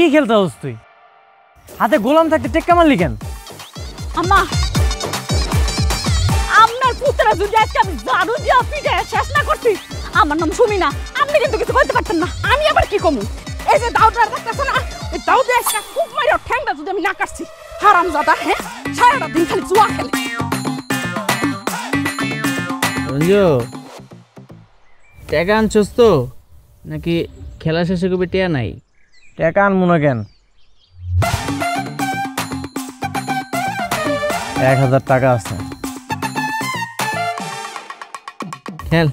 কি খেলতে হস তুই? হাতে গোলাম থাকতে টেক্কা মারলি কেন? আম্মা আপনার পুত্রা যদি আজকে আমি জারু দিয়ে পিঠে শেষ না করছি, আমার নাম সুমিনা, আপনি কিন্তু কিছু করতে পারতেন না। আমি আবার কি কমু? এই যে দাউদার দেখতেছ না, এই দাউদে আজকে খুব মারি ঠ্যাংটা যদি আমি না কাটছি, হারামজাদা। হ্যাঁ, সারাটা দিন খালি জুয়া খেলে। রঞ্জু, টাকা আনছস তো নাকি খেলা শেষে কবে টিয়া নাই? টাকা আনবো না কেন? 1000 টাকা আছে। খেল।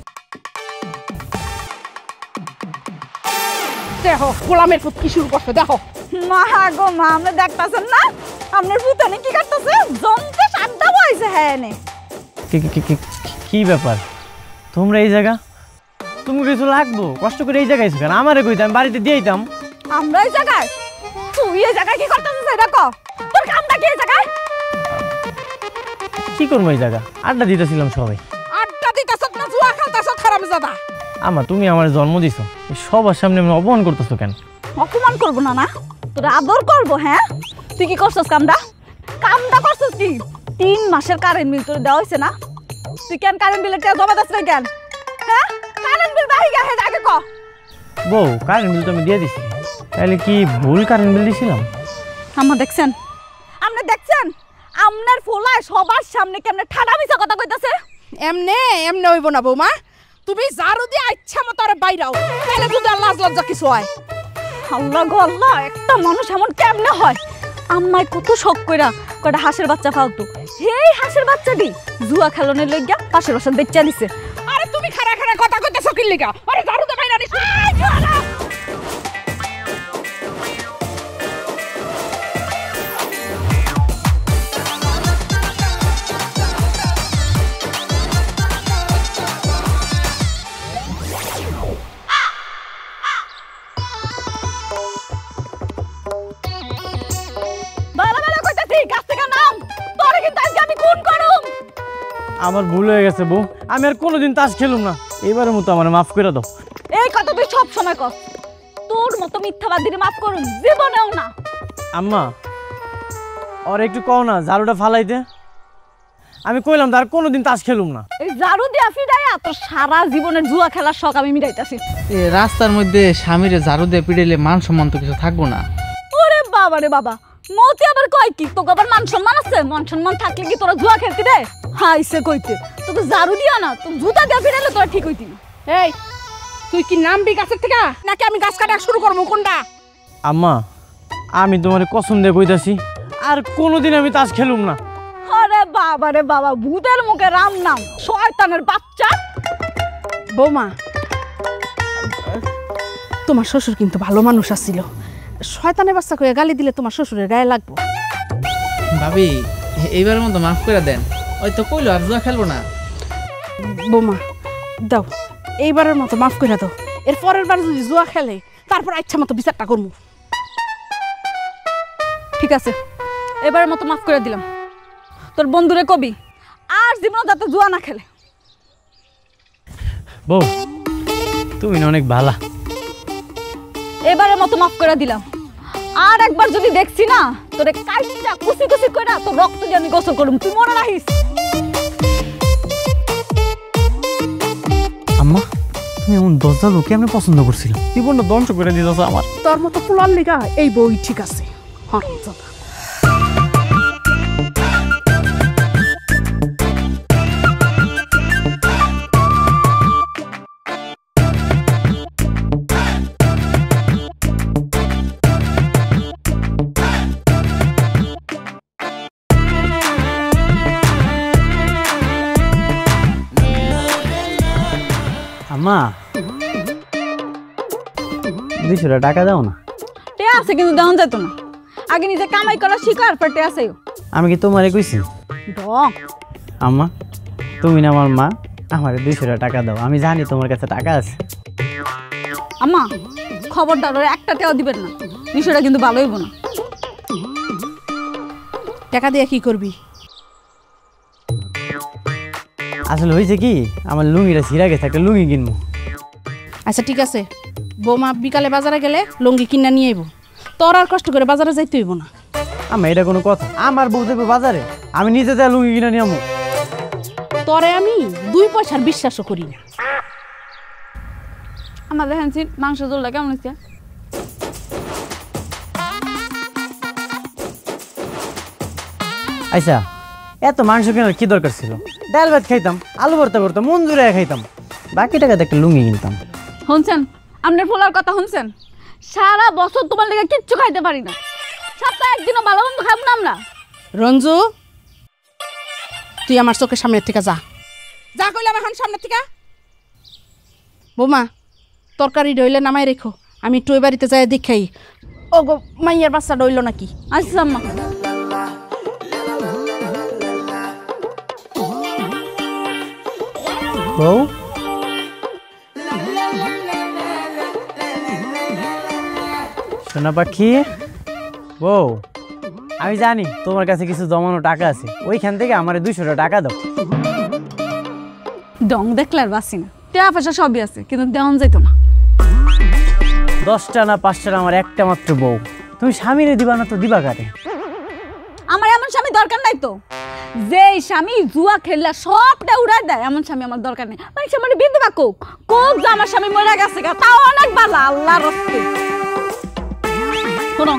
দেখো গোলামের পুত কি শুরু করছে, দেখো। মা গো মা, আপনি দেখতেছেন না আপনার পুতানে কি করতেছে? জমতে শান্তা বইছে। হ্যাঁ নে কি ব্যাপার? তোমরা এই জায়গা, তুমি কিছু লাগবো কষ্ট করে এই জায়গায় কেন? আমারে কইতাম, বাড়িতে দিয়ে দিতাম। আমরা এই জায়গায়? তুই এই জায়গায় কি করতেছিস সেটা ক। তোর কামটা কি এই জায়গায়? কি করবো এই জায়গা? আড্ডা দিতেছিলাম সবাই। আড্ডা দিতেছ না জুয়া খেলতেছ? হারামজাদা। আমা, তুমি আমার জন্ম দিছো, সবার সামনে আমি অপমান করতেছো কেন? অপমান করবো না? না তোর আদর করবো। হ্যাঁ, তুই কি করছিস কামটা? কামটা করছিস কি? 3 মাসের কারেন্ট বিল তোর দেওয়া হয়েছে না? তুই কেন কারেন্ট বিলের টাকা জমা দিস না কেন? হ্যাঁ, কারেন্ট বিল বাহি গেছে আগে ক। বউ, কারেন্ট বিল তো আমি দিয়ে দিছি, তাহলে কি ভুল কারেন্ট বিল দিছিলাম? আমার দেখছেন, আপনি দেখছেন আপনার ফোলায় সবার সামনে কেমনে ঠাডা মিছা কথা কইতাছে? এমনে এমনে হইব না বৌমা, তুমি জারু দিয়ে ইচ্ছা মতো আরে বাইরাও, তাহলে যদি লাজ লজ্জা কিছু হয়। আল্লাহ গো আল্লাহ, একটা মানুষ এমন কেমনে হয়? আম্মাই কত শখ কইরা কয়টা হাঁসের বাচ্চা ফালতু, হেই হাঁসের বাচ্চাটি জুয়া খেলনের লইগা পাশের বাসার বেচা দিছে। আরে তুমি খাড়া খাড়া কথা কইতেছো কি লিগা? আরে জারু দে বাইরা দিছ। আমার ভুল হয়ে গেছে বউ, আমি আর কোনোদিন তাস খেলুম না। এবারের মতো আমার মাফ করে দাও। এই কথা তুই সব সময় কর, তোর মতো মিথ্যাবাদীর মাফ করুন জীবনেও না। আম্মা, আর একটু কও না ঝাড়ুটা ফালাইতে। আমি কইলাম তার কোনোদিন তাস খেলুম না। এই ঝাড়ু দিয়া ফিরাইয়া তোর সারা জীবনের জুয়া খেলার শখ আমি মিটাইতাছি। এ রাস্তার মধ্যে স্বামীরে ঝাড়ু দিয়ে পিটাইলে মান সম্মান তো কিছু থাকবো না। ওরে বাবা রে বাবা, মতি আবার কয় কি তোকে আবার মান সম্মান আছে? মান সম্মান থাকলে কি তোরা জুয়া খেলতি রে? হাইছে কইতে তোকে ঝাড়ু দিয়া না, তুমি জুতা দিয়া ফিরাইলে তোরা ঠিক হইতি। এই তুই কি নামবি গাছের থেকে নাকি আমি গাছ কাটা শুরু করবো কোনটা? আম্মা, আমি তোমার কসম দিয়ে কইতাছি আর কোনোদিন আমি তাস খেলুম না। আরে বাবা রে বাবা, ভূতের মুখে রাম নাম, শয়তানের বাচ্চা। বৌমা, তোমার শ্বশুর কিন্তু ভালো মানুষ আছিল, শয়তানের বাচ্চা কইয়া গালি দিলে তোমার শ্বশুরের গায়ে লাগবো। ভাবি, এইবারের মতো মাফ করে দেন। ওই তো কইলো আর জুয়া খেলবো না। বৌমা দাও, এইবারের মতো মাফ করে দাও। এর পরের বার যদি জুয়া খেলে তারপর ইচ্ছা মতো বিচারটা করবো। ঠিক আছে, এবারের মতো মাফ করে দিলাম। তোর বন্ধুরে কবি আর জীবন যাতে জুয়া না খেলে। বউ, তুমি না অনেক ভালা। এবারের মতো মাফ করে দিলাম। আর একবার যদি দেখছি না তোরে কাইটা কুচি কুচি করে তোর রক্ত দিয়ে আমি গোসল করুম, তুই মনে রাখিস। আম্মা, তুমি এমন দরজা লোকে আমি পছন্দ করছিলাম, জীবনটা ধ্বংস করে দিতেছ আমার। তোর মতো ফুলার লিগা এই বই ঠিক আছে। আম্মা, 200 টাকা দাও না। টে আছে কিন্তু দেওয়া যেত না, আগে নিজে কামাই করা শিকার পর টে আছে। আমি কি তোমারে কইছি? আম্মা, তুমি না আমার মা, আমার 200 টাকা দাও। আমি জানি তোমার কাছে টাকা আছে। আম্মা খবরদার ওর একটা টাকাও দিবেন না, বিষয়টা কিন্তু ভালো হইব না। টাকা দিয়ে কি করবি? আসলে হয়েছে কি, আমার লুঙ্গিটা ছিঁড়া গেছে, একটা লুঙ্গি কিনবো। আচ্ছা ঠিক আছে, বৌমা বিকালে বাজারে গেলে লুঙ্গি কিনা নিয়ে আইব। তোর আর কষ্ট করে বাজারে যাইতে হইব না। আম্মা এটা কোনো কথা? আমার বউ দেবে বাজারে, আমি নিজে যা লুঙ্গি কিনে নিয়ে আমু। তোরে আমি 2 পয়সার বিশ্বাসও করি না। আমার দেখেন মাংস ঝোলটা কেমন হচ্ছে? আচ্ছা, এত মাংস কেনার কি দরকার ছিল? ডাল ভাত খাইতাম, আলু ভর্তা করতাম, মন জুড়ে খাইতাম, বাকি টাকাতে একটা লুঙ্গি কিনতাম। শুনছেন আপনার ফোলার কথা শুনছেন? সারা বছর তোমার লেগে কিচ্ছু খাইতে পারি না, সপ্তাহে একদিনও ভালো মন্দ খাবো না আমরা। রঞ্জু, তুই আমার চোখের সামনের থেকে যা, যা কইলাম এখন সামনের থেকে। বৌমা, তরকারি রইলে নামাই রেখো, আমি একটু ওই বাড়িতে যাই দেখাই ও গো মাইয়ার বাচ্চা রইল নাকি। আচ্ছা আম্মা। বউ, সোনা পাখি, বউ, আমি জানি তোমার কাছে কিছু জমানো টাকা আছে, ওইখান থেকে আমার 200 টাকা দাও। ডং দেখলে আর বাসি না, টাকা পয়সা সবই আছে, কিন্তু দেওয়ান যেত না। 10টা না 5টা না, আমার একটা মাত্র বউ, তুমি স্বামীরে দিবা না তো দিবা কারে? আমার এমন স্বামী দরকার নাই তো, যে স্বামী জুয়া খেললা সবটা উড়াই দেয়, এমন স্বামী আমার দরকার নেই। মানে স্বামী বিধবা কোক কোক যে আমার স্বামী মরে গেছে গা, তাও অনেক বালা আল্লাহর রাস্তে। শোনো,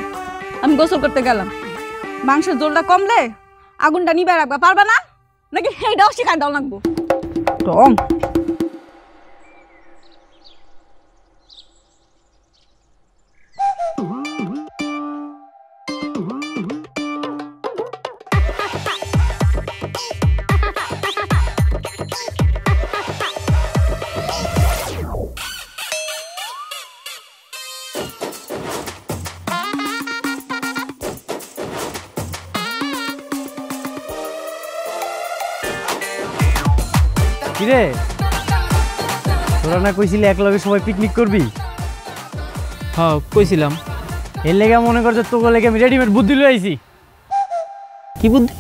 আমি গোসল করতে গেলাম, মাংসের ঝোলটা কমলে আগুনটা নিবে রাখবা, পারবা না নাকি সেইটাও শিখাই দাও লাগবো? টং কিরে, তোরা না কইছিলি একলগে সবাই পিকনিক করবি? হ্যাঁ কইছিলাম। এর লেগে মনে করছে তোকে লেগে আমি রেডিমেড বুদ্ধি লই আইছি। কি বুদ্ধি?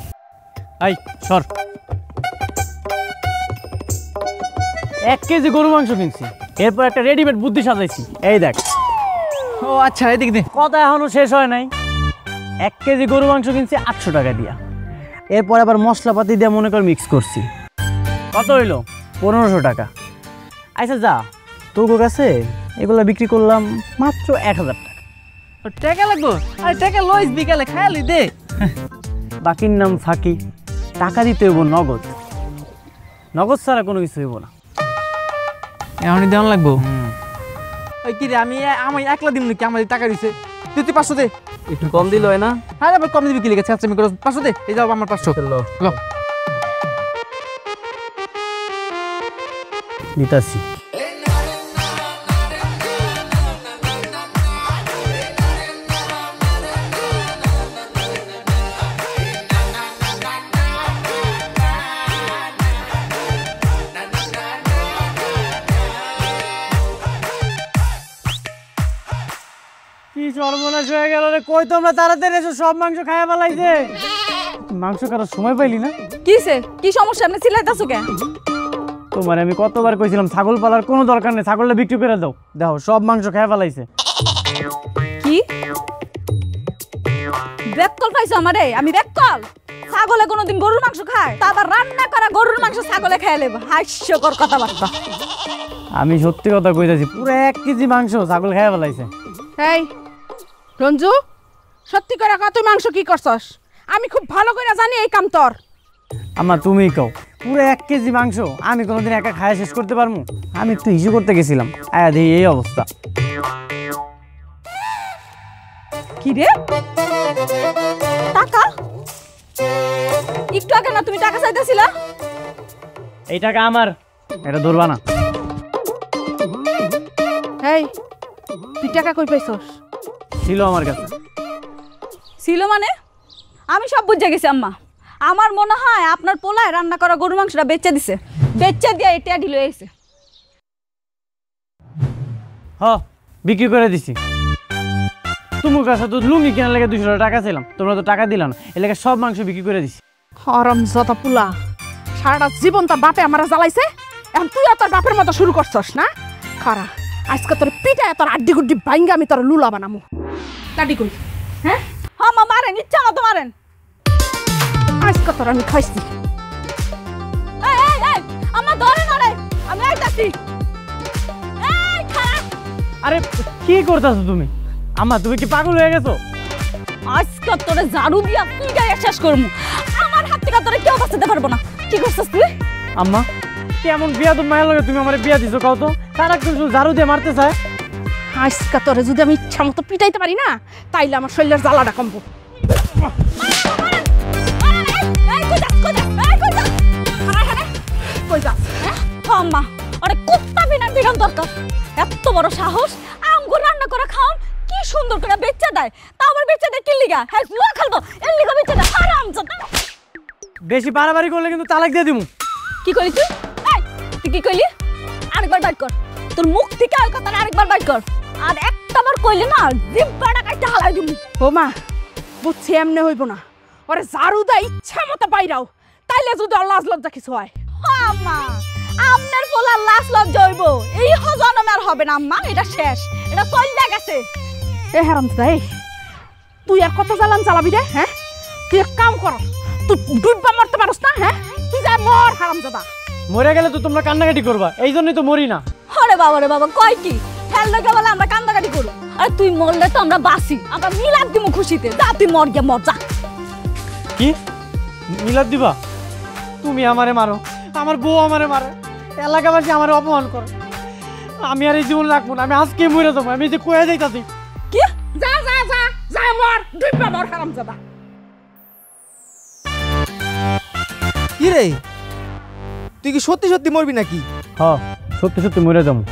আই সর, 1 কেজি গরু মাংস কিনছি, এরপর একটা রেডিমেড বুদ্ধি সাজাইছি, এই দেখ। ও আচ্ছা, এদিক দে। কথা এখনো শেষ হয় নাই। 1 কেজি গরু মাংস কিনছি 800 টাকা দিয়া, এরপর আবার মশলাপাতি দিয়ে মনে কর মিক্স করছি। কত হইলো? 1500 টাকা। আচ্ছা যা, তোর কাছে এগুলা বিক্রি করলাম মাত্র 1000 টাকা। টাকা লাগবো? আরে টাকা লইস, বিকালে খায়ালি দে। বাকির নাম ফাঁকি, টাকা দিতে হইব নগদ, নগদ ছাড়া কোনো কিছু হইব না। এমনই দেওয়ান লাগবো? ওই কি রে, আমি একলা দিব নাকি? আমার টাকা দিছে, তুই 500 দে। একটু কম দিল হয় না? হ্যাঁ আবার কম দিবি কি লেগেছে? আচ্ছা আমি 500 দে, এই যাও আমার 500 লো। নিতাছি। কি সর্বনাশ হয়ে গেল রে, কই তোমরা তাড়াতাড়ি এসো, সব মাংস খাইয়া ফেলাইছে। মাংস কাটার সময় পাইলি না? কিসে কি সমস্যা? আপনি চিল্লাইতাছো কেন? তোমার আমি কতবার কইছিলাম ছাগল পালার কোনো দরকার নেই, ছাগলটা বিক্রি করে দাও। দেখো সব মাংস খাইয়া ফেলাইছে। কি বেককল পাইছো আমারে? আমি বেককল? ছাগলে কোনোদিন গরুর মাংস খায়? তা আবার রান্না করা গরুর মাংস ছাগলে খাইলে? হাস্যকর কথাবার্তা। আমি সত্যি কথা কইতাছি, পুরো 1 কেজি মাংস ছাগল খাইয়া ফেলাইছে। এই রঞ্জু, সত্যি করে কত মাংস কি করছস? আমি খুব ভালো করে জানি এই কাম তোর। আম্মা তুমিই কও, পুরো 1 কেজি মাংস আমি কোনোদিন একা খাইয়া শেষ করতে পারবো? আমি একটু ইস্যু করতে গেছিলাম, আয়া দেখি এই অবস্থা। কি রে, টাকা? একটু আগে না তুমি টাকা চাইতেছিলা? এই টাকা আমার, এটা ধরবা না। এই তুই টাকা কই পাইছস? ছিল আমার কাছে। ছিল মানে? আমি সব বুঝে গেছি আম্মা। আমার মনে হয় আপনার পোলায় রান্না করা গরুর মাংসটা বেচে দিছে, বেচে দিয়ে এটা ঢিল হয়েছে। হ, বিক্রি করে দিছি। তোমার কাছে তো লুঙ্গি কেনার লেগে 200 টাকা ছিলাম, তোমরা তো টাকা দিলা না, এর লেগে সব মাংস বিক্রি করে দিছি। হরমজাদা পুলা, সারাটা জীবন তোর বাপে আমারে জ্বালাইছে, এখন তুইও তোর বাপের মতো শুরু করছস না? খারা, আজকে তোর পিঠায় তোর আড্ডি গুড্ডি ভাঙ্গা আমি তোর লুলা বানামু। লাডি কই হ্যাঁ আম্মা মারেন, ইচ্ছা মতো মারেন। আজকে তোর আমি খাইছি। এই এই এই আম্মা ধরে নড়ে, আমি আইতাছি। এই খাড়া, আরে কি করতেছো তুমি? আম্মা তুমি কি পাগল হয়ে গেছো? আজকে তোরে ঝাড়ু দিয়া পিটাইয়া শেষ করমু। আমার হাত থেকে তোরে কেউ বাঁচাতে পারবো না। কি করছিস তুই? আম্মা কেমন বিয়া তো মায়ের লগে তুমি আমার বিয়া দিছো কাও তো? তারা কিন্তু ঝাড়ু দিয়ে মারতে চায়। আজকে তোরে যদি আমি ইচ্ছা মতো পিটাইতে পারি না তাইলে আমার শরীরের জ্বালাটা কমবো। কই যাস আম্মা আরে কুত্তা বিনা বিরাম দরকার। এত বড় সাহস, আমগুর রান্না করে খাওন, কি সুন্দর করে বেচা দেয়। তা আবার বেচা দেয় কি লিগা? হ্যাঁ লুয়া খালবো, এর লিগা বেচা দেয়। হারামজাদা। বেশি বাড়াবাড়ি করলে কিন্তু তালাক দিয়ে দিমু। কি কইলি তুই? এই তুই কি কইলি? আরেকবার বাইট কর, তোর মুখ থেকে আর কথা আরেকবার বাইট কর। আর একটাবার কইলি না জিব্বাটা কাটতে হালাই দিমু। বৌমা বুঝছি এমনি হইব না, ওরে ঝাড়ু দা ইচ্ছা মতো বাইরাও, তাইলে যদি লাজ লজ্জা কিছু হয়। আম্মা আপনার পোলার লাশ লজ্জা হইব, এই জন্মে আর হবে না আম্মা, এটা শেষ, এটা চলে গেছে। এ হারামজাদা এই তুই আর কত জ্বালান চালাবি রে? হ্যাঁ তুই এক কাম কর, তুই ডুববা মরতে পারস না? হ্যাঁ তুই যা মর হারামজাদা। মরে গেলে তো তোমরা কান্নাকাটি করবা, এই জন্যই তো মরি না। আরে বাবা রে বাবা, কয় কি হেলকে বলে আমরা কান্দাকাটি করব? আরে তুই মরলে তো আমরা বাসি, আমরা মিলাদ দিমু খুশিতে। যা তুই মর গিয়া মর যা। কি মিলাদ দিবা? তুমি আমারে মারো, আমার বউ আমারে মারে, এলাকাবাসী আমারে অপমান করে। আমি আর এই জীবন রাখবো না, আমি আজকে মরে যাবো। আমি যে কয়ে যাইতাছি। কি? যা যা যা যা মর, ডুববা মর হারামজাদা। কি রে তুই কি সত্যি সত্যি মরবি নাকি? হ্যাঁ সত্যি সত্যি মরে যাবো।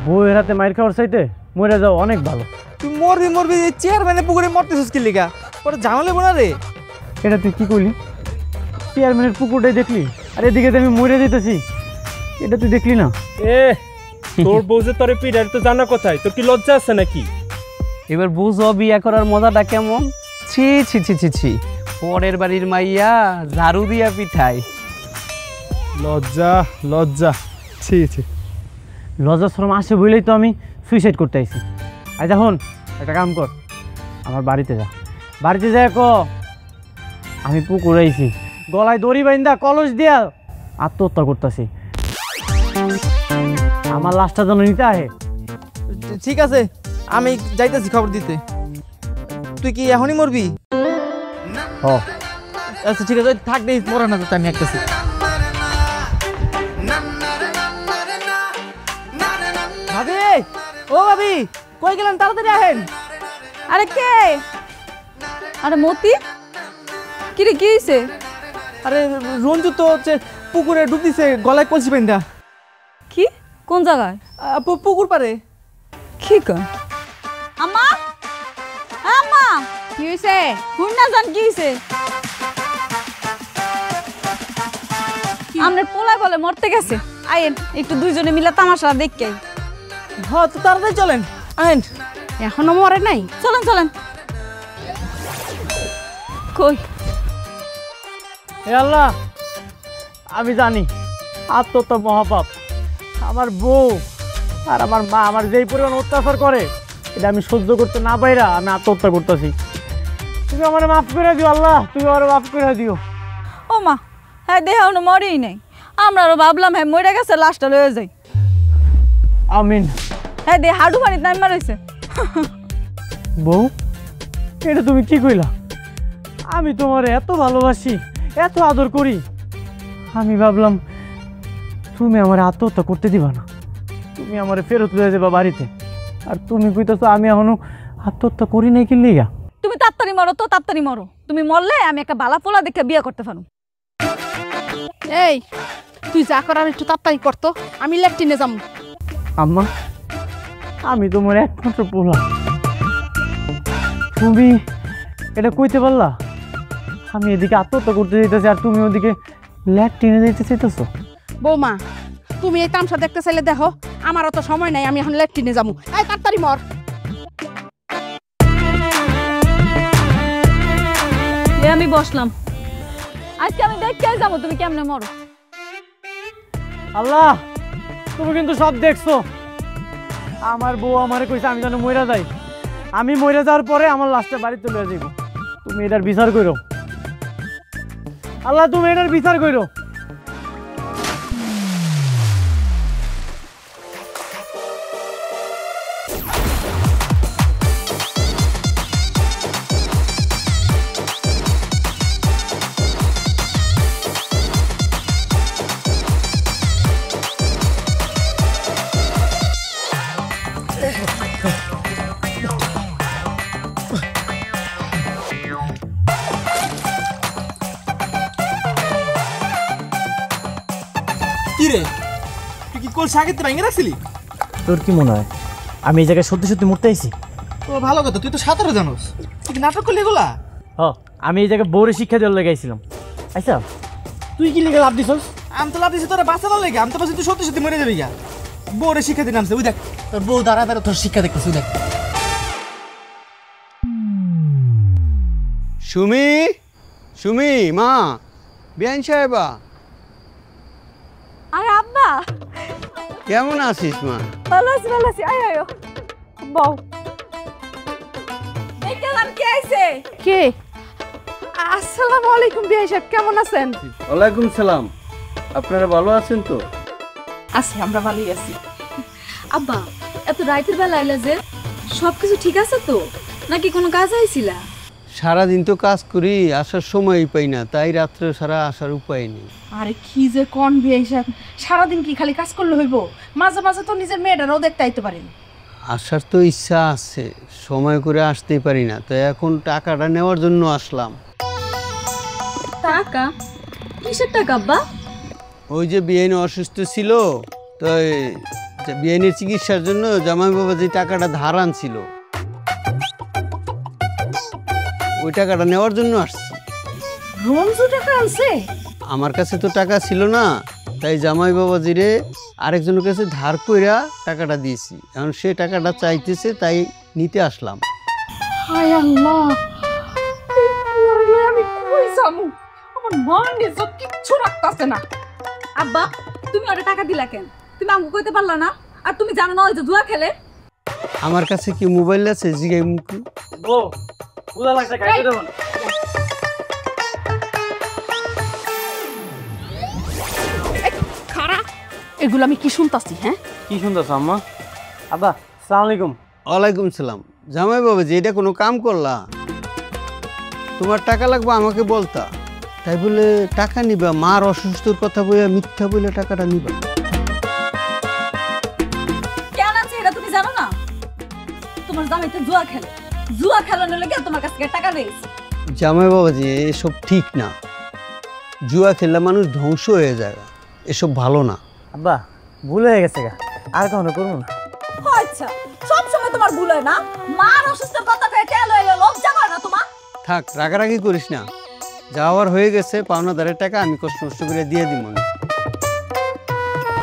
বউয়ের হাতে মাইর খাওয়ার চাইতে মরে যাও অনেক ভালো। তুই মরবি মরবি চেয়ারম্যানের পুকুরে মরতেছিস কি লিগা? ওরা ঝামেলা বোনা রে। এটা তুই কি করলি? চেয়ারম্যানের পুকুরটাই দেখলি, আর এদিকে তো আমি মরে যেতেছি। এটা তুই দেখলি না? এ তোর বউ যে তোরে পিড়ার তো জানা কোথায়, তোর কি লজ্জা আছে নাকি? এবার বুঝো বিয়া করার মজাটা কেমন। ছি ছি ছি ছি ছি, পরের বাড়ির মাইয়া ঝাড়ু দিয়া পিঠাই। লজ্জা লজ্জা, ছি ছি। লজ্জা শরম আসে বলেই তো আমি সুইসাইড করতে আইছি। আজ এখন একটা কাম কর, আমার বাড়িতে যা। বাড়িতে যাই ক আমি পুকুর আইছি, গলায় দড়ি বাইন্দা কলস দিয়া আত্মহত্যা করতেছি। আমার লাশটা যেন নিতে আহে। ঠিক আছে আমি যাইতেছি খবর দিতে। তুই কি এখনই মরবি? হ আচ্ছা ঠিক আছে থাক দেই, মরে না তো আমি একটাছি। ভাবি ও ভাবি কই গেলেন? তাড়াতাড়ি আহেন। আরে কে? আরে মতি, কি রে কি হইছে? আরে রঞ্জু তো হচ্ছে পুকুরে ডুব দিছে, গলায় কলসি বাইন্দা। কি? কোন জায়গায়? পুকুর পারে। কি কর? আম্মা আম্মা, কি হইছে? হুন্না জান কি হইছে? আমনের পোলায় বলে মরতে গেছে। আইন একটু দুইজনে মিলে তামাশা দেখকে। হ্যাঁ তো তাড়াতাড়ি চলেন আহেন। এখনো মরে নাই? চলেন চলেন। কই? হে আল্লাহ, আমি জানি আত্মহত্যা মহাপাপ। আমার বউ আর আমার মা আমার যেই পরিমাণ অত্যাচার করে, এটা আমি সহ্য করতে না পাইরা আমি আত্মহত্যা করতেছি। তুমি আমার মাফ করে দিও আল্লাহ, তুমি আমার মাফ করে দিও। ও মা, হ্যাঁ দেহা মরেই নাই। আমরাও ভাবলাম হ্যাঁ মরে গেছে, লাশটা লয়ে যাই। আমিন। হ্যাঁ দে হাডু পানিতে নাইমা রইছে। বউ এটা তুমি কি কইলা? আমি তোমার এত ভালোবাসি, এত আদর করি, আমি ভাবলাম তুমি আমার আত্মহত্যা করতে দিবা না, তুমি আমার ফেরত লয়ে যাবা বাড়িতে। আর তুমি কইতাছো আমি এখনো আত্মহত্যা করি নাই কি লিগা? তুমি তাড়াতাড়ি মরো তো, তাড়াতাড়ি মরো। তুমি মরলে আমি একটা বালা পোলা দেখে বিয়ে করতে পারো। এই তুই যা করার একটু তাড়াতাড়ি করতো, আমি ল্যাট্রিনে যাম। আম্মা আমি তোমার একমাত্র পোলা, তুমি এটা কইতে পারলা? আমি এদিকে আত্মহত্যা করতে যেতেছি আর তুমি ওদিকে ল্যাট্রিনে যেতে চাইতেছো। বৌমা তুমি এই তামসা দেখতে চাইলে দেখো, আমার অত সময় নাই, আমি এখন ল্যাট্রিনে যাবো। এই তাড়াতাড়ি মর। আমি বসলাম, আজকে আমি দেখতে যাবো তুমি কেমনে মরো। আল্লাহ তুমি কিন্তু সব দেখছো। আমার বউ আমারে কইছে আমি যেন মইরা যাই, আমি মরে যাওয়ার পরে আমার লাশটা বাড়ি তুলে যাইব। তুমি এটার বিচার করো আল্লাহ, তুমি এটার বিচার করো। কি রে, তুই কি কোল সাগেতে ভাঙে রাখছিলি? তোর কি মনে হয় আমি এই জায়গায় সত্যি সত্যি মরতে আইছি? ও ভালো কথা, তুই তো সাঁতারও জানোস, তুই কি নাটক করলি এগুলা? আমি এই জায়গায় বউরে শিক্ষা দেওয়ার লেগে আইছিলাম। আচ্ছা তুই কি লেগে লাভ দিছস? আমি তো লাভ দিছি তোরা বাঁচানোর লেগে, আমি তো ভাবছি তুই সত্যি সত্যি মরে যাবি গা। বউরে শিক্ষা দিয়ে নামছে, ওই দেখ তোর বউ দাঁড়া দাঁড়া তোর শিক্ষা দেখতেছে, ওই দেখ। সুমি, সুমি মা, বিয়ান সাহেবা আরে আব্বা, কেমন আছিস মা? ভালো আছি। আয় আয় বউ। এই কেলাম কে আইছে? কে? আসসালামু আলাইকুম বিআই সাহেব, কেমন আছেন? ওয়ালাইকুম সালাম। আপনারা ভালো আছেন তো? আছি, আমরা ভালোই আছি। আব্বা, এত রাতের বেলা আইলা যে, সবকিছু ঠিক আছে তো নাকি কোনো কাজ আইছিলা? সারাদিন তো কাজ করি, আসার সময়ই পাই না, তাই রাত্রে সারা আসার উপায় নেই। আরে কি যে কোন বিআই সাহেব, সারাদিন কি খালি কাজ করলে হইব? মাঝে মাঝে তো নিজের মেয়েটারও দেখতে আইতে পারেন। আসার তো ইচ্ছা আছে, সময় করে আসতেই পারি না, তো এখন টাকাটা নেওয়ার জন্য আসলাম। টাকা? কিসের টাকা আব্বা? ওই যে বিআইন অসুস্থ ছিল, তো বিআইনের চিকিৎসার জন্য জামাই বাবা যে টাকাটা ধার আনছিল, ওই টাকাটা নেওয়ার জন্য আসছি। রঞ্জু টাকা আনছে? আমার কাছে তো টাকা ছিল না, তাই জামাই বাবাজিরে আরেকজনের কাছে ধার কইরা টাকাটা দিয়েছি। এখন সে টাকাটা চাইতেছে, তাই নিতে আসলাম। হায় আল্লাহ, আমি কই যামু? আমার মা নিজে কিচ্ছু রাখতাছে না। আব্বা, তুমি ওরে টাকা দিলা কেন? তুমি আমাকে কইতে পারলা না? আর তুমি জানো না ওই যে জুয়া খেলে? আমার কাছে কি মোবাইল আছে? জিগাই মুখে ও বুঝা লাগছে, খাইতে দেব না। খারা, এগুলো আমি কি শুনতাছি? হ্যাঁ, কি শুনতেছ আম্মা? আব্বা আসসালামু আলাইকুম। ওয়ালাইকুম সালাম। জামাই বাবাজি, এটা কোনো কাম করলা? তোমার টাকা লাগবে আমাকে বলতা, তাই বলে টাকা নিবা? মার অসুস্থর কথা বলে মিথ্যা বলে টাকাটা নিবা? কেন আছে এটা তুমি জানো না? তোমার জামাইতে জুয়া খেলে, জুয়া খেলানোর লেগে তোমার কাছ থেকে টাকা নিয়েছে। জামাই বাবাজি, এসব ঠিক না। জুয়া খেললে মানুষ ধ্বংস হয়ে যায়, এসব ভালো না। আব্বা ভুল হয়ে গেছে গা, আর কখনো করবো না। আচ্ছা, সব সময় তোমার ভুল হয় না? মার অসুস্থের কথা কয়ে কেন এলো? লজ্জা করে না তোমার? থাক, রাগারাগি করিস না। যাওয়ার হয়ে গেছে, পাওনাদারের টাকা আমি কষ্ট নষ্ট করে দিয়ে দিব।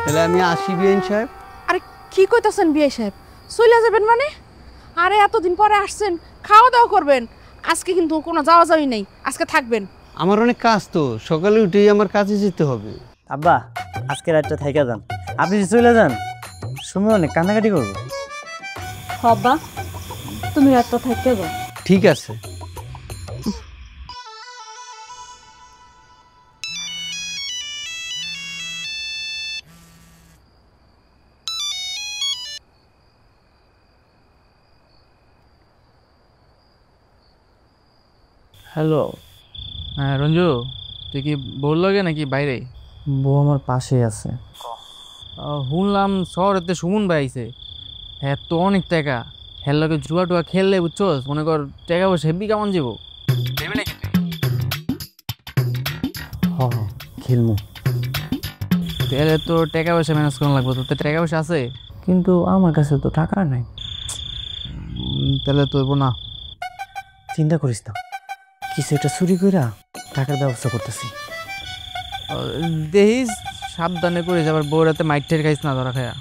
তাহলে আমি আসি বিআইন সাহেব। আরে কি কইতাছেন বিআই সাহেব? চলে যাবেন মানে? আরে এতদিন পরে আসছেন, খাওয়া দাওয়া করবেন। আজকে কিন্তু কোনো যাওয়া যাওয়াই নেই, আজকে থাকবেন। আমার অনেক কাজ তো, সকালে উঠেই আমার কাজে যেতে হবে। আব্বা আজকে রাতটা থাইকা যান, আপনি যদি চলে যান সময় অনেক কান্নাকাটি করবো। হব্বা, তুমি রাতটা থাকতে যাও। ঠিক আছে। হ্যালো। হ্যাঁ রঞ্জু, তুই কি বললো গে নাকি বাইরে? বউ আমার পাশেই আছে। শুনলাম শহরেতে সুমন ভাই আইছে, হ্যাঁ তো অনেক টাকা, হ্যাঁ লোকে জুয়া টুয়া খেললে বুঝছোস, মনে কর টাকা পয়সা হেব্বি কেমন যাবো। হ খেলমু, তাহলে তো টাকা পয়সা ম্যানেজ করা লাগবে। তো টাকা পয়সা আছে? কিন্তু আমার কাছে তো টাকা নাই। তাহলে তো না, চিন্তা করিস না, কিছু একটা চুরি কইরা টাকার ব্যবস্থা করতেছি। দেখিস সাবধানে করে যাবার, বউরাতে মাইটের খাইস না ধরা খায়া।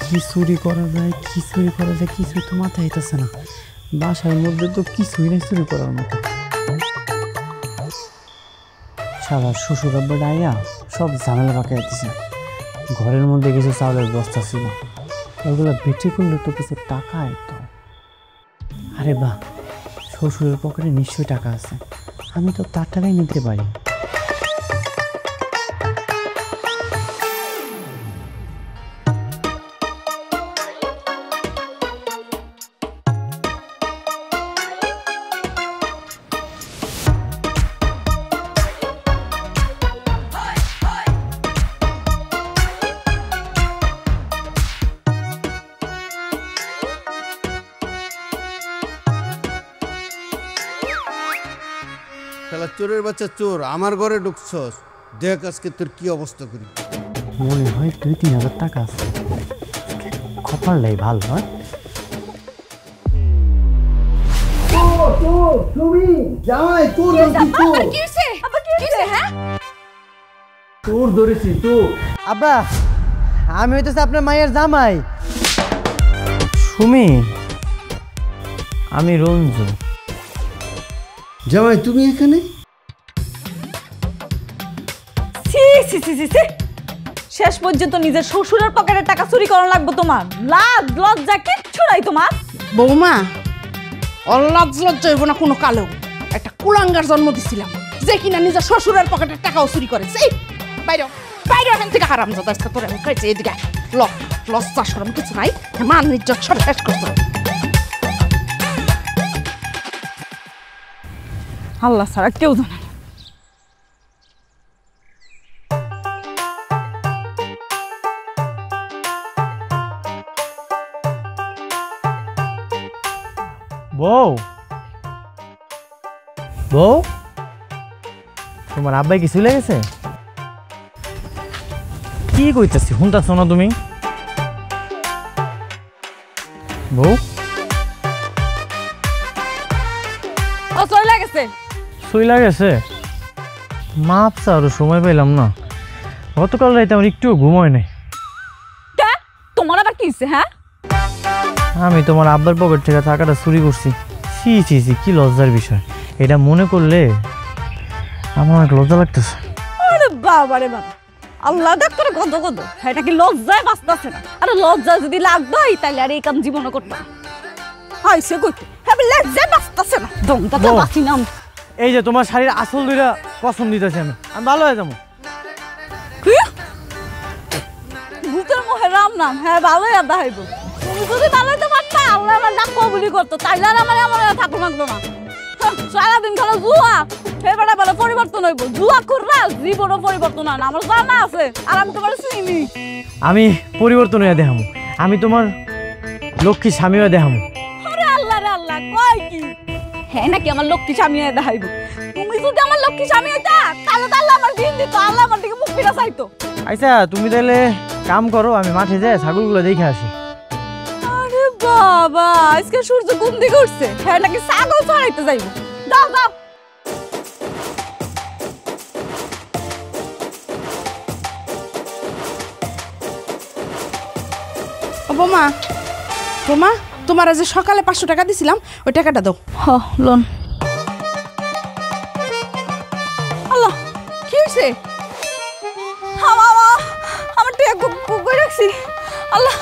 কি চুরি করা যায়, কি চুরি করা যায়, কিছুই তো মাথায় আইতাছে না। বাসার মধ্যে তো কিছুই নেই চুরি করার মতো। শালার শ্বশুর আব্বা ডাইয়া সব ঝামেলা পাকাই দিছে। ঘরের মধ্যে কিছু চাউলের বস্তা ছিল, ওগুলো বিক্রি করলে তো কিছু টাকা তো। আরে বাহ, শ্বশুরের পকেটে নিশ্চয়ই টাকা আছে, আমি তো তার টাকাই নিতে পারি। শালা চোরের বাচ্চা চোর, আমার ঘরে ঢুকছস, দেখ আজকে তোর কি অবস্থা করি। মনে হয় 2-3 হাজার টাকা আছে, কপালটাই ভালো হয়। চোর ধরেছি তো। আব্বা, আমি হইতেছে আপনার মায়ের জামাই সুমি, আমি রঞ্জু। জামাই তুমি এখানে? ছি ছি ছি ছি ছি। শেষ পর্যন্ত নিজের শ্বশুরের পকেটের টাকা চুরি করা লাগবে তোমার? লাজ লজ্জা কিচ্ছু নাই তোমার? বৌমা, অল্লাজ লজ্জা হইব না কোনো কালেও। একটা কুলাঙ্গার জন্ম দিছিলাম যে কিনা নিজের শ্বশুরের পকেটের টাকাও চুরি করে। সেই বাইরে বাইরে এখান থেকে হারাম যাদা তোর আমি খাইছি। এদিকে লজ্জা সরম কিছু নাই, মান ইজ্জত সব শেষ করছো। আল্লাহ ছাড়া কেউ জানে না। বউ, বউ, তোমার আব্বাই কি চলে গেছে? কি কইতেছি শুনতেছ না তুমি? বউ ও চলে গেছে। চলে গেছে? মাপসা আরো সময় পাইলাম না। গতকাল রাইতে আমার একটুও ঘুম হয় নাই। কে তোমার আবার কি হইছে? হ্যাঁ, আমি তোমার আব্বার পকেট থেকে টাকাটা চুরি করছি। ছি ছি ছি, কি লজ্জার বিষয়। এটা মনে করলে আমার অনেক লজ্জা লাগতেছে। আরে বাবা রে বাবা, আল্লাহ দেখ তোর গদ গদ। এটা কি লজ্জায় বাঁচতেছে না? আরে লজ্জা যদি লাগতো তাহলে আর এই কাম জীবনে করতাম। হাইছে কইতে হ্যাঁ, লজ্জায় বাঁচতেছে না, দমটা তো বাঁচি না। এই যে তোমার শাড়ির আসল দুইটা কসম দিতেছি, আমি ভালো হয়ে যাবো। ভূতের মোহে রাম নাম, হ্যাঁ ভালোই আদা হইব। তুমি যদি ভালো হইতে পারতা, আল্লাহ আমার নাম কবুলি করতো, তাইলে আর আমার থাকো লাগতো না। সারাদিন খেলো জুয়া, এবারে বলে পরিবর্তন হইব। জুয়া কররা জীবনও পরিবর্তন হয় না, আমার জানা আছে। আর আমি তোমার চিনি। আমি পরিবর্তন হয়ে দেখামো, আমি তোমার লক্ষ্মী স্বামী হয়ে দেখামো। আরে আল্লাহ রে আল্লাহ, কয় কি হ্যাঁ নাকি আমার লক্ষ্মী স্বামী হয়ে দেখাইব? তুমি যদি আমার লক্ষ্মী স্বামী হইতা, তাহলে তো আল্লাহ আমার দিন দিত, আল্লাহ আমার দিকে মুখ ফিরা চাইতো। আচ্ছা তুমি তাহলে কাম করো, আমি মাঠে যাই ছাগলগুলো দেখে আসি। আরে বাবা, আজকে সূর্য কোন দিকে উঠছে? হ্যাঁ নাকি ছাগল চড়াইতে যাইব? যাও যাও। ও বৌমা, বৌমা, তোমার যে সকালে 500 টাকা দিছিলাম ওই টাকাটা দাও। হ লোন। আল্লাহ, কি হয়েছে? আমার টিয়া কই রাখছি? আল্লাহ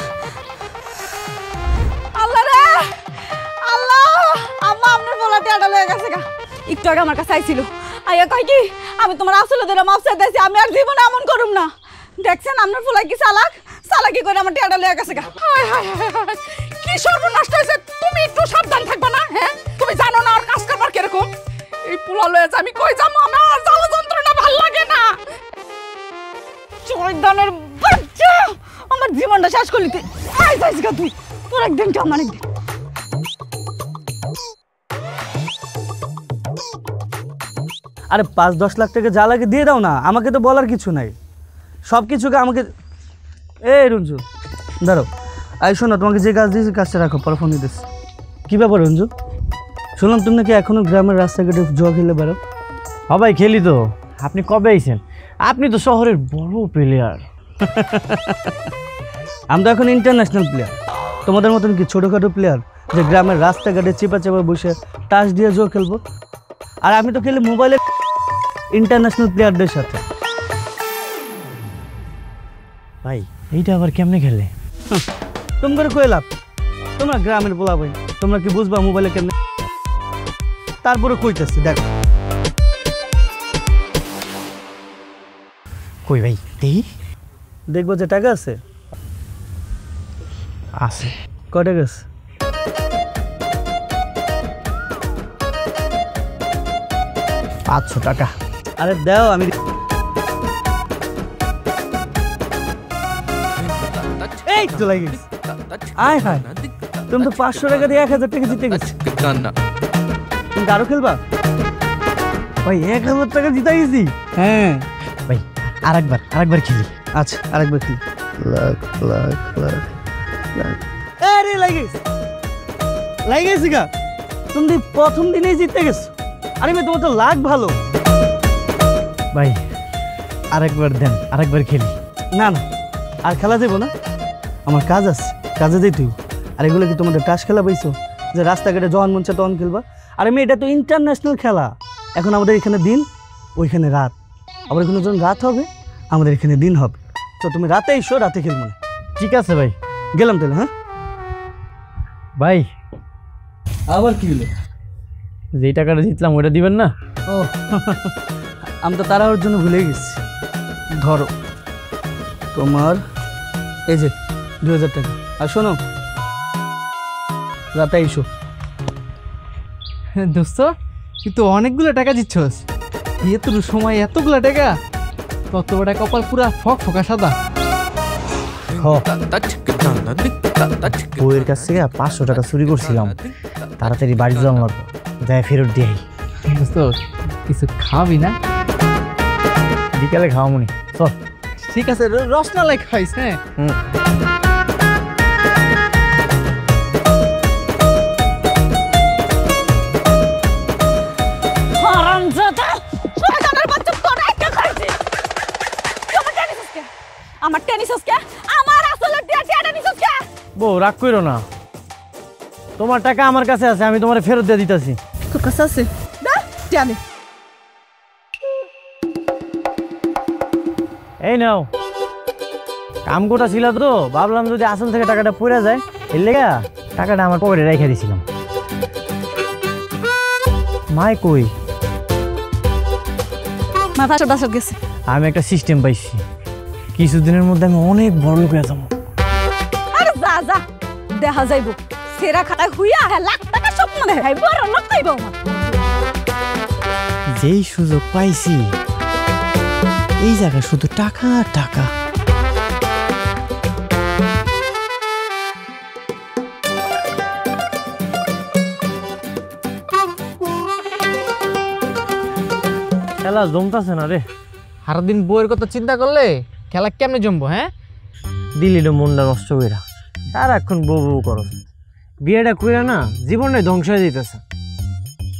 আল্লাহ রে আল্লাহ, আম্মা আপনার বলা টিয়াটা লয়ে গেছে গা। একটু আগে আমার কাছে আইছিল, আইয়া কয় কি আমি তোমার আসলে ধরে মাপ চাইতেছি, আমি আর জীবনে এমন করুম না। দেখছেন আপনার ফুলাই কি চালাক, চালাকি করে আমার টিয়াটা লয়ে গেছে গা। হায় হায় হায় হায়, কি সর্বনাশ হয়েছে! তুমি একটু সাবধান থাকবা না? হ্যাঁ, তুমি জানো না আর কাজ করবার কিরকম। এই পোলা লয়ে আমি কই যাবো? আমার জ্বালা যন্ত্রণা ভাল লাগে না। চৈদানের বাচ্চা, আমার জীবনটা শেষ করলি তুই। আই যাইস গা তুই, তোর একদিন তো আমার একদিন। আরে 5-10 লাখ টাকা যা লাগে দিয়ে দাও না, আমাকে তো বলার কিছু নাই। সব কিছুকে আমাকে এই রঞ্জু দাঁড়াও, আই শোনো, তোমাকে যে কাজ দিয়েছি কাজটা রাখো, পরে ফোন দিতেছি। কী ব্যাপার রঞ্জু, শুনলাম তুমি নাকি এখনো গ্রামের রাস্তাঘাটে জুয়া খেলে বেরো? সবাই খেলি তো। আপনি কবে আইছেন? আপনি তো শহরের বড় প্লেয়ার। আমি তো এখন ইন্টারন্যাশনাল প্লেয়ার, তোমাদের মতন কি ছোটোখাটো প্লেয়ার যে গ্রামের রাস্তাঘাটে চেপা চেপা বসে তাস দিয়ে জুয়া খেলবো? আর আমি তো খেলি মোবাইলে ইন্টারন্যাশনাল প্লেয়ারদের সাথে। ভাই এইটা আবার কেমনে খেলে? তোমরা কই লাভ, তোমরা গ্রামের বলা ভাই, তোমরা কি বুঝবা মোবাইলে কেমনে? তারপরে কইতেছি দেখ। কই ভাই দেখি। দেখবো যে টাকা আছে। আছে। কয় টাকা আছে? 500 টাকা। আরে দাও আমি এই তো লাগে। আয় হায়, তুমি তো 500 টাকা দিয়ে 1000 টাকা জিতে গেছো। তুমি আরো খেলবা? ভাই 1000 টাকা জিতে গেছি। হ্যাঁ ভাই আরেকবার খেলি। আচ্ছা আরেকবার কি? লাখ লাখ লাখ লাখ। আরে লাগিয়েছি গা, তুমি প্রথম দিনেই জিতে গেছো। আরে মেয়ে তোমার তো লাখ ভালো। ভাই আরেকবার দেন, আরেকবার খেলি। না না আর খেলা যাবো না, আমার কাজ আছে, কাজে যাই তুই। আর এগুলো কি তোমাদের টাস খেলা পাইছো যে রাস্তাঘাটে যখন মন চায় তখন খেলবা? আরে মেয়ে এটা তো ইন্টারন্যাশনাল খেলা। এখন আমাদের এখানে দিন, ওইখানে রাত। আবার এখানে যখন রাত হবে আমাদের এখানে দিন হবে। তো তুমি রাতে এসো, রাতে খেলবো না। ঠিক আছে ভাই, গেলাম তাহলে। হ্যাঁ ভাই আবার কি হলো? যেই টাকাটা জিতলাম ওটা দিবেন না? ও আমি তো তারা ওর জন্য ভুলে গেছি। ধরো তোমার এই যে 2000 টাকা। আর শোনো রাতে এসো। দোস্ত তুই তো অনেকগুলো টাকা দিচ্ছস, এত সময় এতগুলো টাকা, তত বড় কপাল পুরা ফকফকা সাদা। বউয়ের কাছ থেকে 500 টাকা চুরি করছিলাম, তাড়াতাড়ি বাড়ি যাওয়া লাগবে, যাই ফেরত দিয়ে। দোস্ত কিছু খাবি না? বিকালে খাওয়া মনি চল। ঠিক আছে, রসমালাই খাইস। হ্যাঁ আমার টেনিস আজকে আমার আসলে টেনিস আজকে। বউ রাগ কইরো না, তোমার টাকা আমার কাছে আছে, আমি তোমারে ফেরত দিয়ে দিতেছি। তোর কাছে আছে? দা জানি। এই নাও, কাম কোটা ছিল তো, ভাবলাম যদি আসল থেকে টাকাটা পড়ে যায়, এর লেগে টাকাটা আমার পকেটে রেখে দিছিলাম। মাই কই? মা বাসা গেছে। আমি একটা সিস্টেম পাইছি, কিছুদিনের মধ্যে আমি অনেক বড় লোক হয়ে যাবো। আরে যা যা, দেখা যাইব। সেরা খাটায় হুইয়া লাখ টাকা স্বপ্ন দেখাই, বড় লোক কইব আমার। যেই সুযোগ পাইছি এই জায়গায় শুধু টাকা টাকা। খেলা জমতাছে না রে। সারাদিন বইয়ের কথা চিন্তা করলে খেলা কেমনে জমবো? হ্যাঁ দিলি তো মনটা নষ্ট কইরা, সারাক্ষণ বউ বউ করো। বিয়েটা কইরা না জীবনটাই ধ্বংস হয়ে যেতেছে।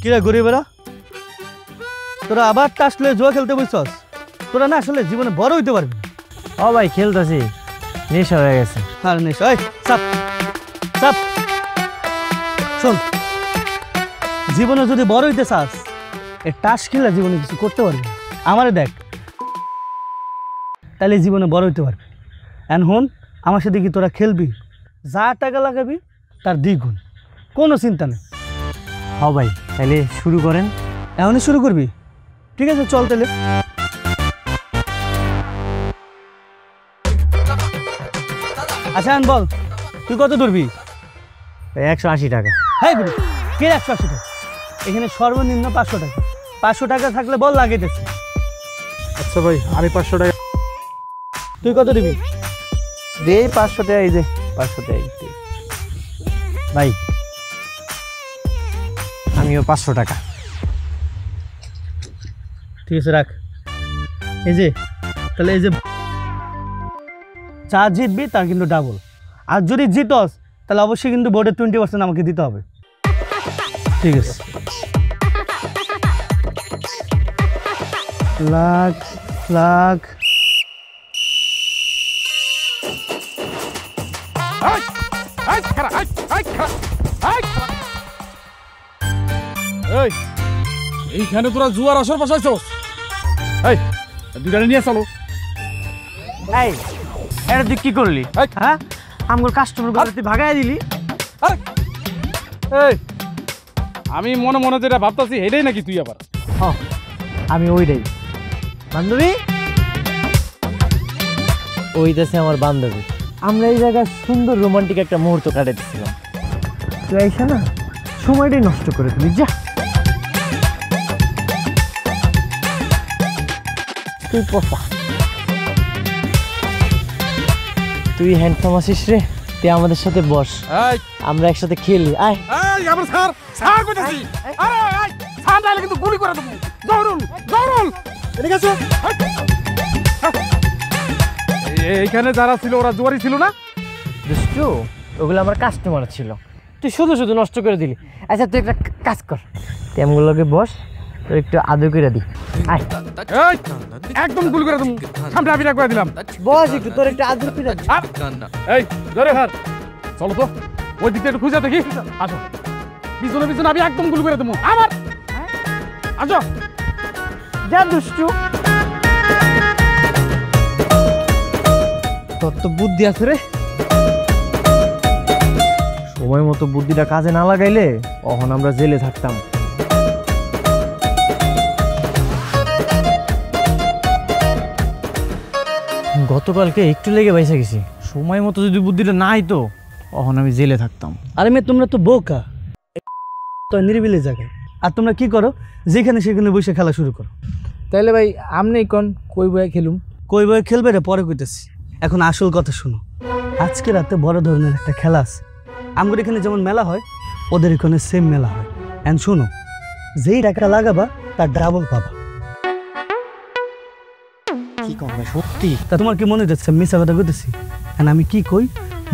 কিরা গরিবেরা, তোরা আবার টাসলে জুয়া খেলতে বসছস? তোরা না আসলে জীবনে বড় হইতে পারবি না। ও ভাই খেলতেছি, নেশা হয়ে গেছে। আর নেশা, এই চাপ চাপ। শোন, জীবনে যদি বড় হইতে চাস, এই টাস খেলে জীবনে কিছু করতে পারবি না। আমারে দেখ, তাহলে জীবনে বড় হইতে পারবি। এন হন, আমার সাথে কি তোরা খেলবি, যা টাকা লাগাবি তার দ্বিগুণ, কোনো চিন্তা নেই। হ ভাই, তাহলে শুরু করেন। এখনই শুরু করবি? ঠিক আছে চল তাহলে। আচ্ছা বল, তুই কত ধরবি? 180 টাকা। হ্যাঁ গুরু, কে 180 টাকা? এখানে সর্বনিম্ন 500 টাকা। 500 টাকা থাকলে বল লাগাইতেছি। আচ্ছা ভাই, আমি 500 টাকা। তুই কত দিবি? দে 500 টাকা, এই যে 500 টাকা। ভাই আমিও 500 টাকা। ঠিক আছে রাখ। এই যে তাহলে এই যে যা জিতবি তার কিন্তু ডাবল। আর যদি জিতস তাহলে অবশ্যই কিন্তু বোর্ডের 20% আমাকে দিতে হবে। ঠিক আছে। লাখ লাখ এই এইখানে তোরা জুয়ার আসর বসাইছস? এই দুইটা নিয়ে চলো। এই এটা তুই কি করলি? হ্যাঁ, আমার কাস্টমার ঘরে তুই ভাগাই দিলি। এই আমি মনে মনে যেটা ভাবতেছি এটাই নাকি তুই আবার? আমি ওইটাই। বান্ধবী, ওইটাছে আমার বান্ধবী। আমরা এই জায়গায় সুন্দর রোমান্টিক একটা মুহূর্ত কাটাতেছিলাম, তুই আইসা না সময়টাই নষ্ট করে দিলি। যা তুই পপা, তুই হ্যান্ডসাম আছিস রে, তুই আমাদের সাথে বস, আমরা একসাথে খেলি। আয় আমার স্যার স্যার কইতাছি, আরে আয় স্যার নালে কিন্তু গুলি করে দেবো। জহরুল জহরুল ঠিক আছে? এইখানে যারা ছিল ওরা জুয়ারি ছিল না? দুষ্টু, ওগুলো আমার কাস্টমার ছিল, তুই শুধু শুধু নষ্ট করে দিলি। আচ্ছা তুই একটা কাজ কর, তুই আমগুলোকে বস, তোর একটু আদর করে দি। আয় একদম গুলি করে দেবো, সামনে আমি করে দিলাম। বস একটু, তোর একটু আদর করে দি। এই ধরে হার, চলো তো ওই দিকটা একটু খুঁজে দেখি। আসো পিছনে পিছনে আমি একদম গুলি করে দেবো। আমার আসো। যা দুষ্টু, তোর তো বুদ্ধি আছে রে। সময় মতো বুদ্ধিটা কাজে না লাগাইলে তখন আমরা জেলে থাকতাম। গতকালকে একটু লেগে বাইসা গেছি, সময় মতো যদি বুদ্ধিটা না আইতো তখন আমি জেলে থাকতাম। আরে মেয়ে, তোমরা তো বোকা, তো নিরিবিলি জায়গায়। আর তোমরা কি করো, যেখানে সেখানে বসে খেলা শুরু করো। তাইলে ভাই আমনে কোন কই বয়ে খেলুম? কই বয়ে খেলবে রে, পরে কইতেছি। এখন আসল কথা শোনো, আজকে রাতে বড় ধরনের একটা খেলা আছে। আমার এখানে যেমন মেলা হয়, ওদের এখানে সেম মেলা হয়। এন্ড শোনো, যেই টাকা লাগাবা তার ডাবল পাবা। কি করবে সত্যি? তা তোমার কি মনে হচ্ছে মিশা কথা কইতেছি? এন্ড আমি কি কই,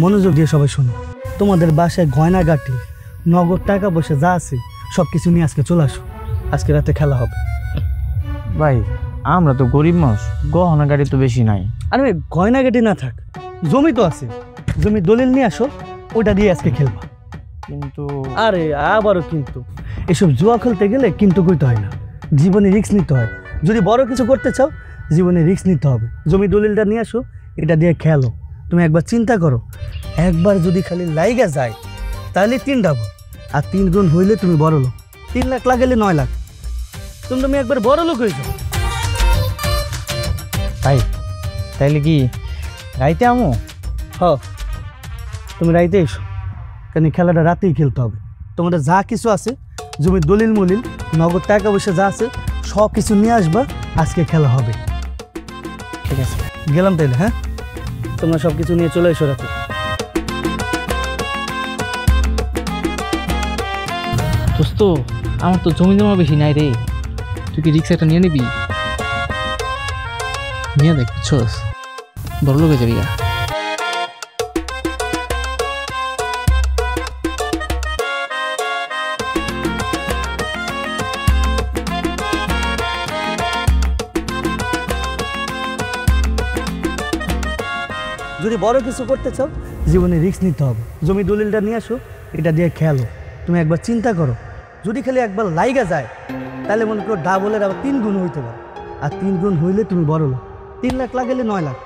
মনোযোগ দিয়ে সবাই শোনো। তোমাদের বাসায় গয়না গাটি, নগদ টাকা পয়সা যা আছে সব কিছু নিয়ে আজকে চলে আসো, আজকে রাতে খেলা হবে। ভাই আমরা তো গরিব মানুষ, গহনা গাড়ি তো বেশি নাই। আরে গয়না গাটি না থাক, জমি তো আছে, জমি দলিল নিয়ে আসো, ওটা দিয়ে আজকে খেলবা। কিন্তু আরে আবারও কিন্তু, এসব জুয়া খেলতে গেলে কিন্তু কইতে হয় না, জীবনে রিস্ক নিতে হয়। যদি বড় কিছু করতে চাও জীবনে রিস্ক নিতে হবে। জমি দলিলটা নিয়ে আসো, এটা দিয়ে খেলো। তুমি একবার চিন্তা করো, একবার যদি খালি লাইগা যায় তাহলে 3 ডাবল, আর 3 গুণ হইলে তুমি বড় লোক। 3 লাখ লাগাইলে 9 লাখ, তুমি একবার বড় লোক হয়ে যাও। ভাই তাইলে কি রাইতে আমো? তুমি রাইতে এসো, কেন খেলাটা রাতেই খেলতে হবে। তোমাদের যা কিছু আছে, জমির দলিল মলিল, নগদ টাকা পয়সা যা আছে সব কিছু নিয়ে আসবা, আজকে খেলা হবে। ঠিক আছে, গেলাম তাইলে। হ্যাঁ, তোমরা সব কিছু নিয়ে চলে এসো রাতে। দোস্ত, আমার তো জমি জমা বেশি নাই রে, তুই কি রিক্সা একটা নিয়ে নিবি? নিয়ে দেখ, বুঝছস, বড় লোক হয়ে যাবি। যদি বড় কিছু করতে চাও জীবনে রিস্ক নিতে হবে। জমি দলিলটা নিয়ে আসো, এটা দিয়ে খেলো। তুমি একবার চিন্তা করো, যদি খালি একবার লাইগা যায় তাহলে মনে করো ডাবলের আবার 3 গুণ হইতে পারে, আর 3 গুণ হইলে তুমি বড় লোক। 3 লাখ লাগাইলে 9 লাখ।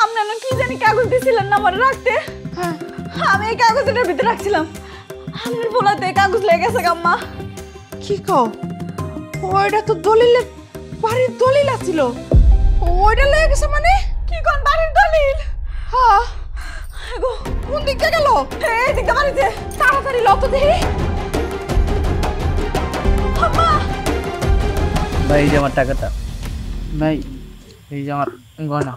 আপনারা কি জানি কাগজ দিছিলেন না আমার রাখতে, আমি এই কাগজটার ভিতরে রাখছিলাম, আপনার বলাতে কাগজ লেগে গেছে। আম্মা কি কও? ওইটা তো দলিলে, বাড়ির দলিল আছিল, ওইটা লেগে গেছে মানে? কি কোন বাড়ির দলিল? হ্যাঁ, কোন দিকে গেল? এই দিকটা বাড়িতে। তাড়াতাড়ি লতো দেখি। আম্মা ভাই এই যে আমার টাকাটা, ভাই এই যে আমার গয়না।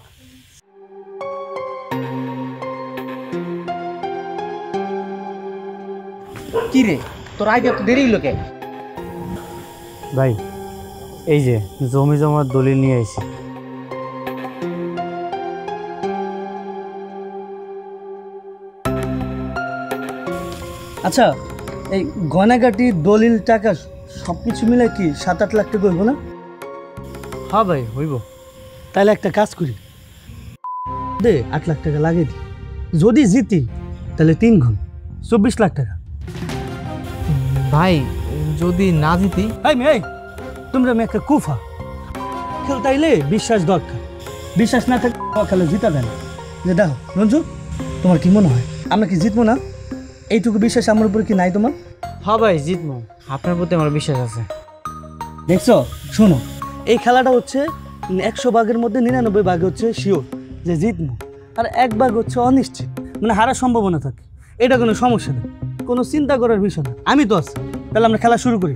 কি রে তোর আইডিয়া তো দেরি হলো কে? ভাই এই যে জমি জমার দলিল নিয়ে এসেছি। আচ্ছা এই গয়নাগাটি দলিল টাকা সব কিছু মিলে কি 7-8 লাখ টাকা হইব না? হ্যাঁ ভাই হইব। তাহলে একটা কাজ করি, দে 8 লাখ টাকা লাগিয়ে দিই। যদি জিতি তাহলে 3 গুণ 24 লাখ টাকা। ভাই যদি না জিতি? এই তোমরা আমি একটা কুফা খেলতাইলে বিশ্বাস দরকার, বিশ্বাস না থাকলে খেলে জিতা দেয় না। যে দেখো রঞ্জু, তোমার কি মনে হয় আমরা কি জিতবো না? এইটুকু বিশ্বাস আমার উপরে কি নাই তোমার? হ্যাঁ ভাই জিতবো, আপনার প্রতি আমার বিশ্বাস আছে। দেখছো, শোনো, এই খেলাটা হচ্ছে 100 ভাগের মধ্যে 99 ভাগ হচ্ছে শিওর যে জিতবো, আর 1 ভাগ হচ্ছে অনিশ্চিত, মানে হারার সম্ভাবনা থাকে। এটা কোনো সমস্যা নেই, কোনো চিন্তা করার বিষয় না, আমি তো আছি। তাহলে আমরা খেলা শুরু করি।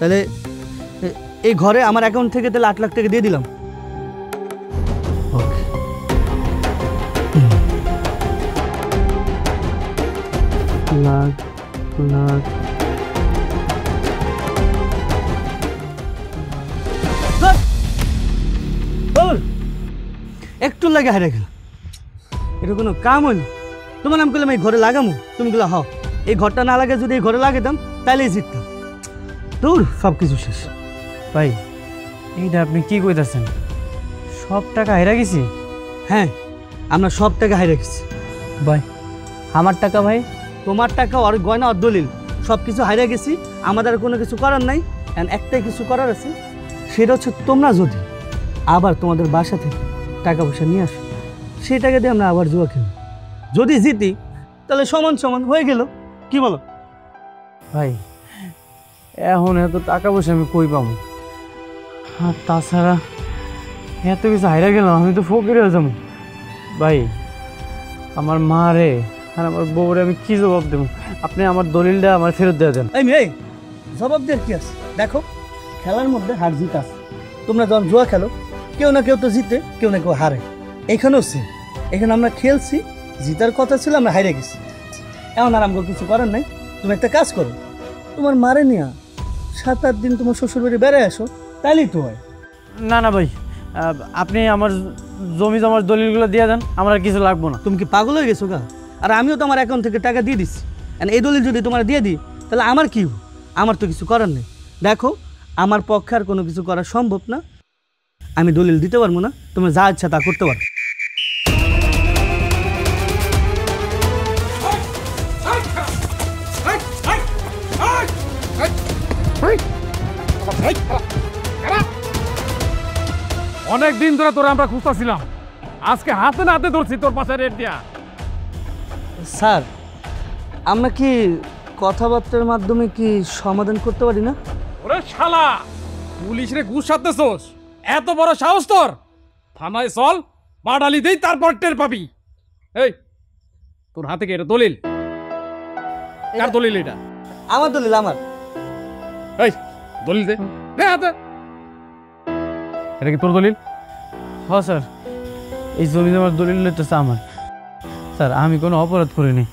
তাহলে এই ঘরে আমার অ্যাকাউন্ট থেকে তাহলে 8 লাখ টাকা দিয়ে দিলাম। লাখ লাখ একটু লাগে হারে গেল, এটা কোনো কাম হইল? তোমার নাম করলাম এই ঘরে লাগামো, তুমি গুলো হও এই ঘরটা না লাগে, যদি এই ঘরে লাগাতাম তাহলেই জিততাম। দূর, সব কিছু শেষ। ভাই এইটা আপনি কি কইতাছেন? সব টাকা হেরা গেছি? হ্যাঁ, আমরা সব টাকা হারিয়ে গেছি। ভাই আমার টাকা? ভাই তোমার টাকা আর গয়না আর দলিল সব কিছু হারিয়ে গেছি। আমাদের আর কোনো কিছু করার নাই, একটাই কিছু করার আছে, সেটা হচ্ছে তোমরা যদি আবার তোমাদের বাসা থেকে টাকা পয়সা নিয়ে আসো, সেই টাকা দিয়ে আমরা আবার জুয়া খেলি। যদি জিতি তাহলে সমান সমান হয়ে গেল, কি বলো? ভাই এখন এত টাকা পয়সা আমি কই পাবো? আর তাছাড়া এত কিছু হাইরা গেলাম, আমি তো ফকির হয়ে যাবো। ভাই আমার মা রে আর আমার বউরে আমি কি জবাব দেবো? আপনি আমার দলিলটা আমার ফেরত দিয়ে দেন। এই মেয়ে, জবাব দেওয়ার কি আছে? দেখো, খেলার মধ্যে হার জিত আছে। তোমরা যখন জুয়া খেলো, কেউ না কেউ তো জিতে, কেউ না কেউ হারে। এখানেও সে, এখানে আমরা খেলছি, জিতার কথা ছিল, আমরা হারিয়ে গেছি। এমন আর আমাকে কিছু করার নাই। তুমি একটা কাজ করো, তোমার মারে নিয়ে 7-8 দিন তোমার শ্বশুর বাড়ি বেড়ে আসো, তাইলেই তো হয়। না না ভাই, আপনি আমার জমি জমার দলিলগুলো দিয়ে দেন, আমার আর কিছু লাগবো না। তুমি কি পাগল হয়ে গেছো গা? আর আমিও তো আমার অ্যাকাউন্ট থেকে টাকা দিয়ে দিচ্ছি, এই দলিল যদি তোমার দিয়ে দিই তাহলে আমার কি? আমার তো কিছু করার নেই। দেখো, আমার পক্ষে আর কোনো কিছু করা সম্ভব না, আমি দলিল দিতে পারবো না, তোমরা যা ইচ্ছা তা করতে পারো। অনেক দিন ধরে তোরা আমরা খুঁজতেছিলাম, আজকে হাতে না হাতে ধরছি তোর পাশে রেট দিয়া। স্যার, আমরা কি কথাবার্তার মাধ্যমে কি সমাধান করতে পারি না? ওরে শালা, পুলিশ রে ঘুষ সাথেছোস? এত বড় সাহস তোর? থানায় চল, বাড়ালি দেই, তারপর টের পাবি। এই তোর হাতে কি এটা দলিল? কার দলিল এটা? আমার দলিল, আমার। এই দলিল দে, দে হাতে। এটা কি তোর দলিল? হ্যাঁ স্যার, এই জমি জমার দলিল লইতেছে আমার। স্যার আমি কোনো অপরাধ করিনি,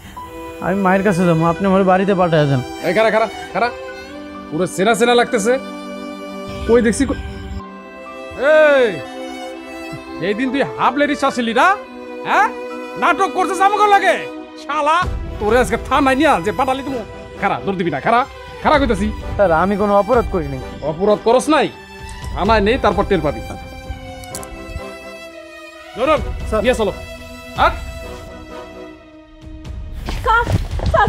আমি মায়ের কাছে যাবো, আপনি আমার বাড়িতে পাঠিয়ে দেন। এই খারা খারা খারা, পুরো সেরা সেরা লাগতেছে। কই দেখছি এই দিন তুই হাফ লেডিস আসলি না? হ্যাঁ, নাটক করছিস আমাকে লাগে। শালা তোরে আজকে থানায় নিয়া যে পাঠালি তুমি। খারা দৌড় দিবি না, খারা খারা কইতাছি। স্যার আমি কোনো অপরাধ করিনি। অপরাধ করস নাই, থানায় নেই, তারপর টের পাবি। জরুর নিয়ে চলো। হ্যাঁ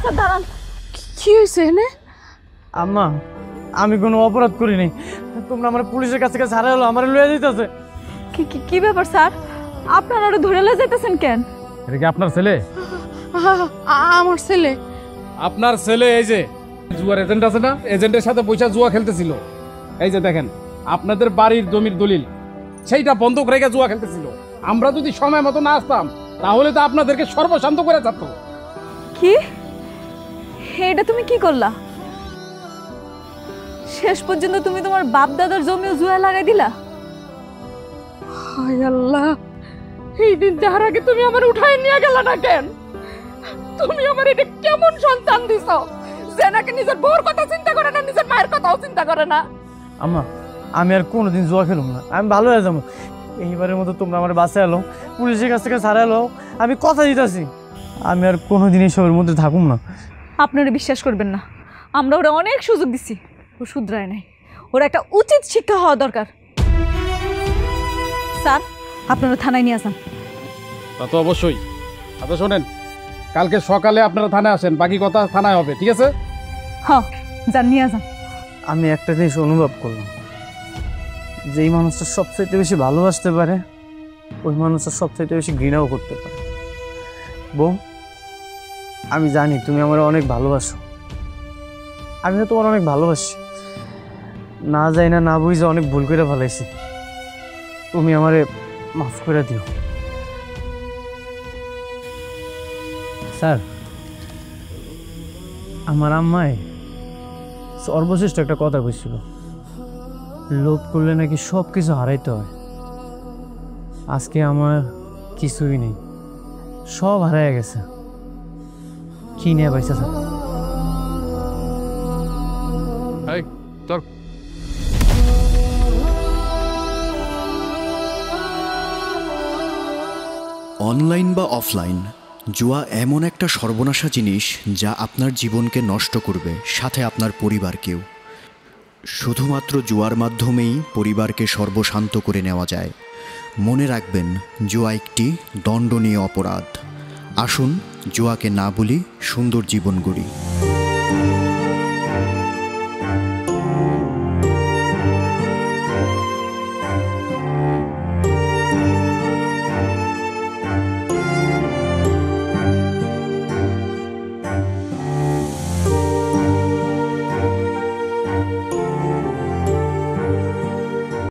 স্যার দাঁড়ান। কি হয়েছে এনে? আম্মা আমি কোনো অপরাধ করিনি, তোমরা আমার পুলিশের কাছে কাছে হারালো, আমার লয়ে দিতেছে। কি ব্যাপার স্যার, আপনারা ওরা ধরে লয়ে যাইতেছেন কেন? এটা কি আপনার ছেলে? আমার ছেলে। আপনার ছেলে এই যে জুয়ার এজেন্ট আছে না, এজেন্টের সাথে পয়সা জুয়া খেলতেছিল। এই যে দেখেন, আপনাদের বাড়ির জমির দলিল সেইটা বন্ধক রেখে জুয়া খেলতেছিল। আমরা যদি সময় মতো না আসতাম তাহলে তো আপনাদেরকে সর্বশান্ত করে যেত। কি এটা তুমি কি করলা? শেষ পর্যন্ত তুমি তোমার বাপ দাদার জমিও জুয়া লাগাই দিলা? হায় আল্লাহ, এই দিন যাওয়ার আগে তুমি আমার উঠায় নিয়ে গেলা না কেন? তুমি আমার এটা কেমন সন্তান দিছো যে নাকি নিজের বউর কথা চিন্তা করে না, নিজের মায়ের কথাও চিন্তা করে না? আম্মা, আমি আর কোনোদিন জুয়া খেলুম না, আমি ভালো হয়ে যাবো। এইবারের মতো তোমরা আমার বাসায় এলো, পুলিশের কাছ থেকে ছাড়া এলো, আমি কথা দিতেছি আমি আর কোনোদিন এইসবের মধ্যে থাকুম না। আপনারা বিশ্বাস করবেন না, আমরা ওরা অনেক সুযোগ দিছি, ও শুধরায় নাই। ওরা একটা উচিত শিক্ষা হওয়া দরকার। স্যার, আপনারা থানায় নিয়ে আসেন। তা তো অবশ্যই। আচ্ছা শোনেন, কালকে সকালে আপনারা থানায় আসেন, বাকি কথা থানায় হবে, ঠিক আছে? হ্যাঁ, যান, নিয়ে আসেন। আমি একটা জিনিস অনুভব করলাম, যেই মানুষটা সবচাইতে বেশি ভালোবাসতে পারে ওই মানুষটা সবচাইতে বেশি ঘৃণাও করতে পারে। বউ, আমি জানি তুমি আমার অনেক ভালোবাসো, আমিও তোমার অনেক ভালোবাসি। না যাই না, না বুঝে অনেক ভুল করে ফেলাইছি, তুমি আমারে মাফ করে দিও। স্যার, আমার আম্মায় সর্বশ্রেষ্ঠ একটা কথা কইছিল, লোভ করলে নাকি সব কিছু হারাইতে হয়। আজকে আমার কিছুই নেই, সব হারাই গেছে। কি নিয়ে পাইছে স্যার? এই চল। অনলাইন বা অফলাইন, জুয়া এমন একটা সর্বনাশা জিনিস যা আপনার জীবনকে নষ্ট করবে, সাথে আপনার পরিবারকেও। শুধুমাত্র জুয়ার মাধ্যমেই পরিবারকে সর্বশান্ত করে নেওয়া যায়। মনে রাখবেন, জুয়া একটি দণ্ডনীয় অপরাধ। আসুন জুয়াকে না বলি, সুন্দর জীবন গড়ি।